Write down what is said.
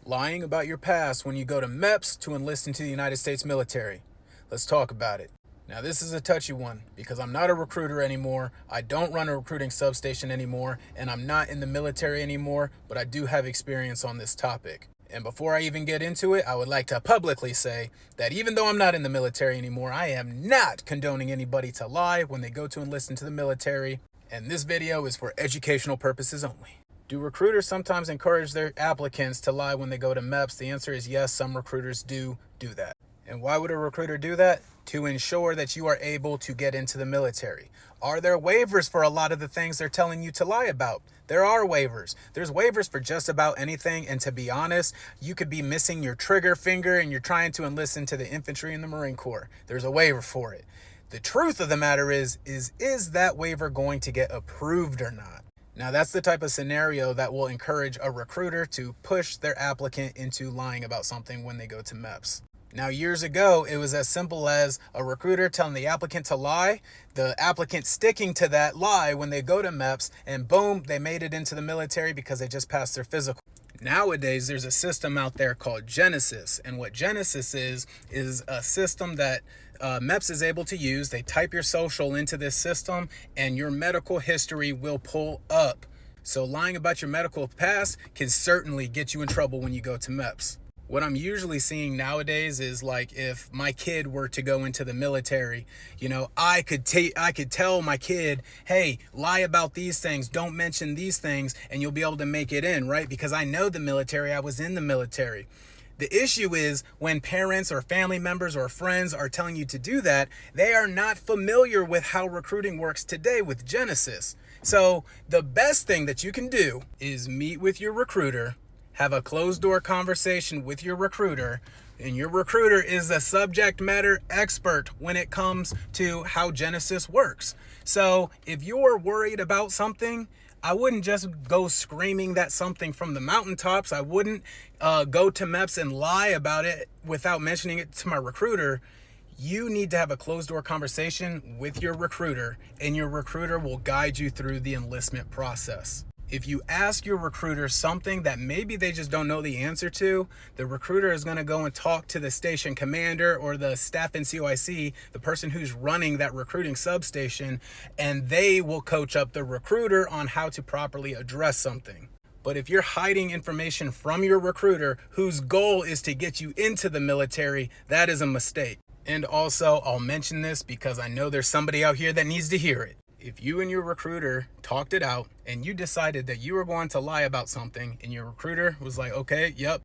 Lying about your past when you go to MEPS to enlist into the United States military. Let's talk about it. Now, this is a touchy one because I'm not a recruiter anymore. I don't run a recruiting substation anymore, and I'm not in the military anymore, but I do have experience on this topic. And before I even get into it, I would like to publicly say that even though I'm not in the military anymore, I am not condoning anybody to lie when they go to enlist into the military. And this video is for educational purposes only. Do recruiters sometimes encourage their applicants to lie when they go to MEPS? The answer is yes, some recruiters do that. And why would a recruiter do that? To ensure that you are able to get into the military. Are there waivers for a lot of the things they're telling you to lie about? There are waivers. There's waivers for just about anything. And to be honest, you could be missing your trigger finger and you're trying to enlist into the infantry and the Marine Corps. There's a waiver for it. The truth of the matter is that waiver going to get approved or not? Now, that's the type of scenario that will encourage a recruiter to push their applicant into lying about something when they go to MEPS. Now, years ago, it was as simple as a recruiter telling the applicant to lie, the applicant sticking to that lie when they go to MEPS, and boom, they made it into the military because they just passed their physical. Nowadays, there's a system out there called Genesis, and what Genesis is a system that MEPS is able to use. They type your social into this system, and your medical history will pull up. So lying about your medical past can certainly get you in trouble when you go to MEPS. What I'm usually seeing nowadays is like if my kid were to go into the military, I could tell my kid, hey, lie about these things, don't mention these things, and you'll be able to make it in, right? Because I know the military, I was in the military. The issue is when parents or family members or friends are telling you to do that, they are not familiar with how recruiting works today with Genesis. So the best thing that you can do is meet with your recruiter, have a closed door conversation with your recruiter, and your recruiter is a subject matter expert when it comes to how Genesis works. So if you're worried about something, I wouldn't just go screaming that something from the mountaintops. I wouldn't go to MEPS and lie about it without mentioning it to my recruiter. You need to have a closed door conversation with your recruiter, and your recruiter will guide you through the enlistment process. If you ask your recruiter something that maybe they just don't know the answer to, the recruiter is going to go and talk to the station commander or the staff NCOIC, the person who's running that recruiting substation, and they will coach up the recruiter on how to properly address something. But if you're hiding information from your recruiter whose goal is to get you into the military, that is a mistake. And also, I'll mention this because I know there's somebody out here that needs to hear it. If you and your recruiter talked it out and you decided that you were going to lie about something and your recruiter was like, okay, yep,